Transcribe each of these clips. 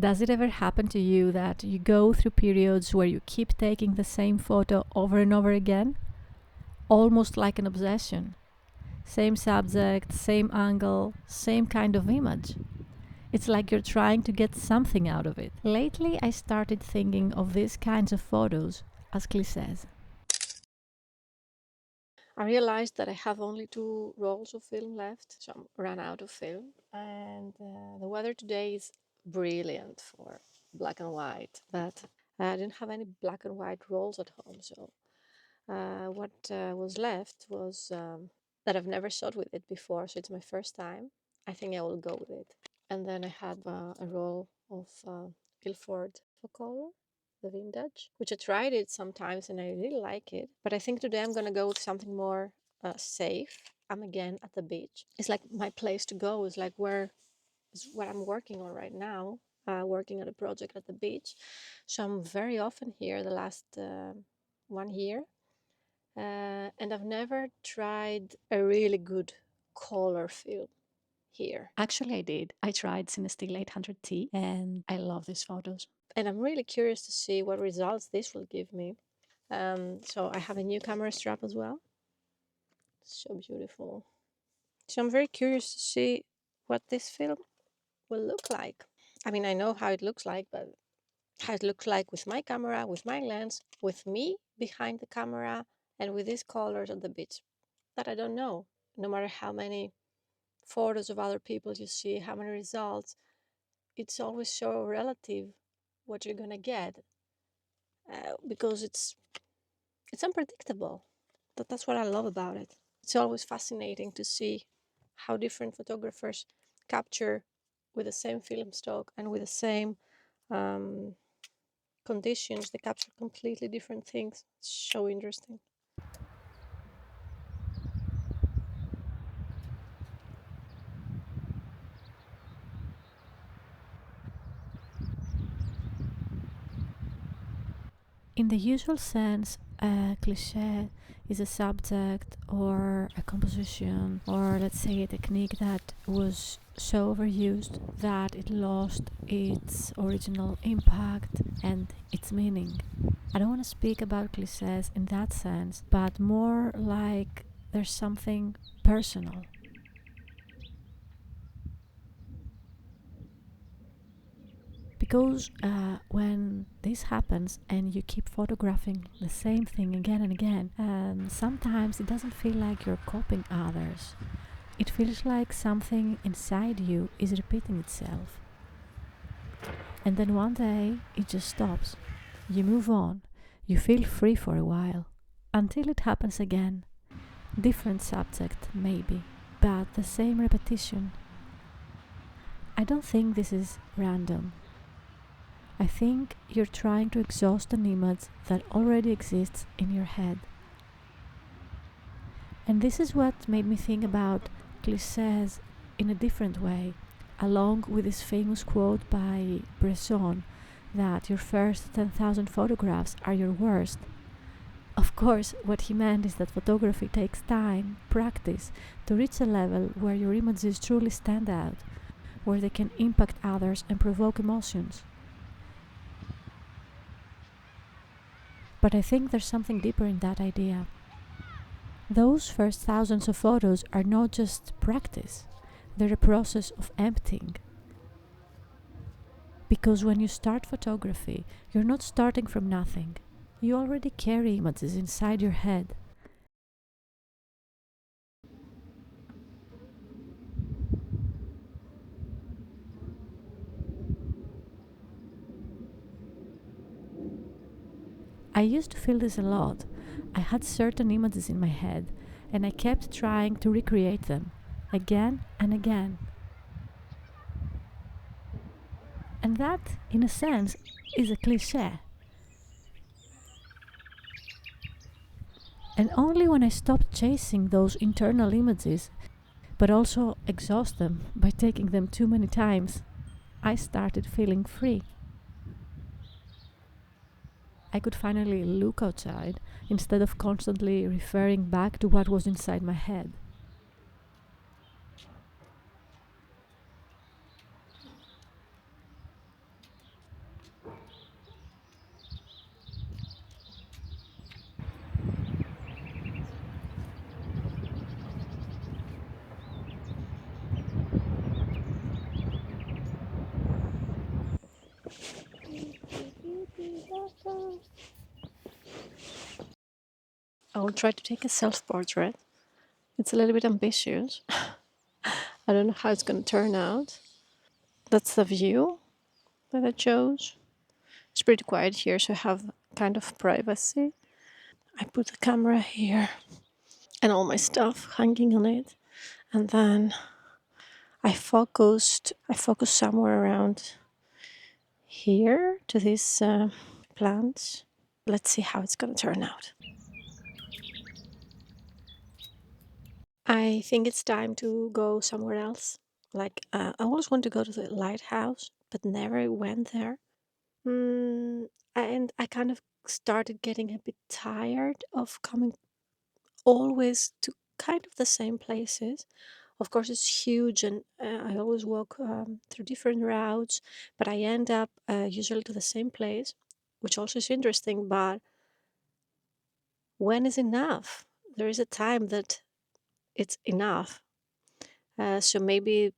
Does it ever happen to you that you go through periods where you keep taking the same photo over and over again? Almost like an obsession. Same subject, same angle, same kind of image. It's like you're trying to get something out of it. Lately, I started thinking of these kinds of photos as clichés. I realized that I have only 2 rolls of film left, so I'm ran out of film. And the weather today is brilliant for black and white, but I didn't have any black and white rolls at home. So what was left was that I've never shot with it before, so it's my first time. I think I will go with it. And then I had a roll of Guilford color, the vintage, which I tried it sometimes and I really like it. But I think today I'm gonna go with something more safe. I'm again at the beach. It's like my place to go. Is like where is what I'm working on right now. Working on a project at the beach, so I'm very often here. The last 1 year, and I've never tried a really good color film here. Actually, I did. I tried Cinestill 800T and I love these photos. And I'm really curious to see what results this will give me. So I have a new camera strap as well. So beautiful. So I'm very curious to see what this film will look like. I mean, I know how it looks like, but how it looks like with my camera, with my lens, with me behind the camera, and with these colors at the beach, that I don't know. No matter how many photos of other people you see, how many results, it's always so relative what you're gonna get, because it's unpredictable. That's what I love about it. It's always fascinating to see how different photographers capture with the same film stock and with the same um, conditions. They capture completely different things. It's so interesting. In the usual sense, a cliché is a subject or a composition or, let's say, a technique that was so overused that it lost its original impact and its meaning. I don't want to speak about clichés in that sense, but more like there's something personal. Because when this happens and you keep photographing the same thing again and again, sometimes it doesn't feel like you're copying others. It feels like something inside you is repeating itself. And then one day it just stops. You move on. You feel free for a while. Until it happens again. Different subject, maybe, but the same repetition. I don't think this is random. I think you're trying to exhaust an image that already exists in your head. And this is what made me think about clichés in a different way, along with this famous quote by Bresson that your first 10,000 photographs are your worst. Of course, what he meant is that photography takes time, practice, to reach a level where your images truly stand out, where they can impact others and provoke emotions. But I think there's something deeper in that idea. Those first thousands of photos are not just practice, they're a process of emptying. Because when you start photography, you're not starting from nothing. You already carry images inside your head. I used to feel this a lot. I had certain images in my head, and I kept trying to recreate them, again and again. And that, in a sense, is a cliché. And only when I stopped chasing those internal images, but also exhaust them by taking them too many times, I started feeling free. I could finally look outside instead of constantly referring back to what was inside my head. I will try to take a self-portrait. It's a little bit ambitious. I don't know how it's going to turn out. That's the view that I chose. It's pretty quiet here, so I have kind of privacy. I put the camera here and all my stuff hanging on it, and then I focused somewhere around here to these plants. Let's see how it's going to turn out. I think it's time to go somewhere else. Like, I always want to go to the lighthouse, but never went there. And I kind of started getting a bit tired of coming always to kind of the same places. Of course, it's huge, and I always walk through different routes, but I end up usually to the same place, which also is interesting. But when is enough? There is a time that it's enough. So maybe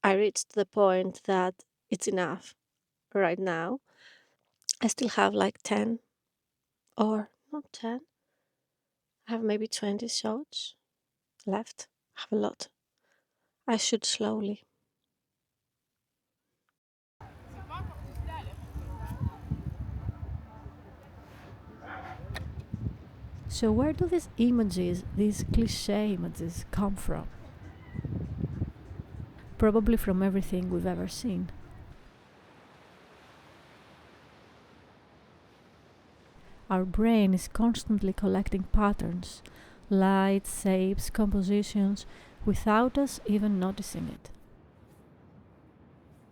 I reached the point that it's enough right now. I still have like 10, or not 10, I have maybe 20 shots left. I have a lot. I should slowly. So, where do these images, these cliche images, come from? Probably from everything we've ever seen. Our brain is constantly collecting patterns, lights, shapes, compositions, without us even noticing it.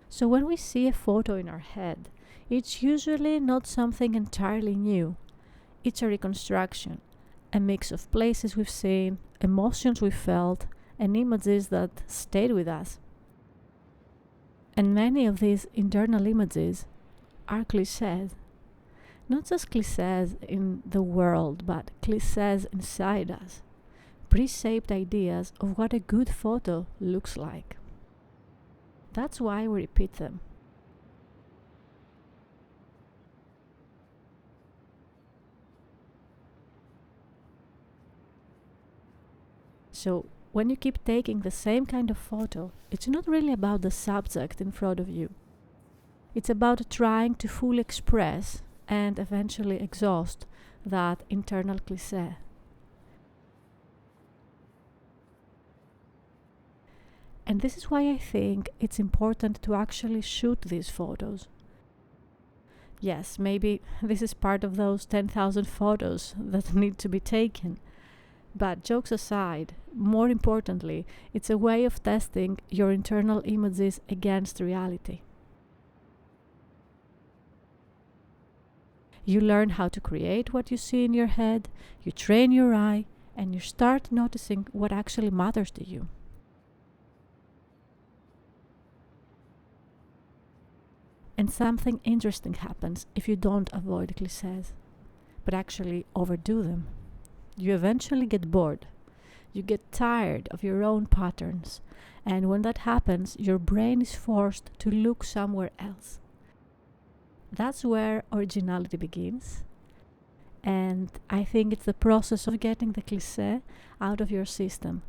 So, when we see a photo in our head, it's usually not something entirely new. It's a reconstruction, a mix of places we've seen, emotions we felt, and images that stayed with us. And many of these internal images are cliches. Not just cliches in the world, but cliches inside us. Pre-shaped ideas of what a good photo looks like. That's why we repeat them. So, when you keep taking the same kind of photo, it's not really about the subject in front of you. It's about trying to fully express and eventually exhaust that internal cliché. And this is why I think it's important to actually shoot these photos. Yes, maybe this is part of those 10,000 photos that need to be taken. But jokes aside, more importantly, it's a way of testing your internal images against reality. You learn how to create what you see in your head, you train your eye, and you start noticing what actually matters to you. And something interesting happens if you don't avoid cliches, but actually overdo them. You eventually get bored. You get tired of your own patterns, and when that happens, your brain is forced to look somewhere else. That's where originality begins, and I think it's the process of getting the cliché out of your system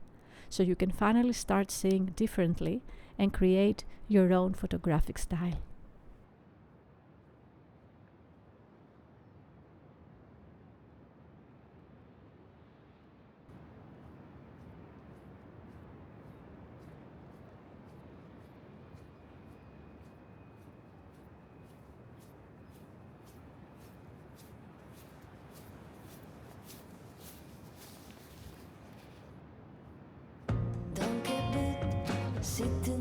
so you can finally start seeing differently and create your own photographic style. Dans le québec, c'était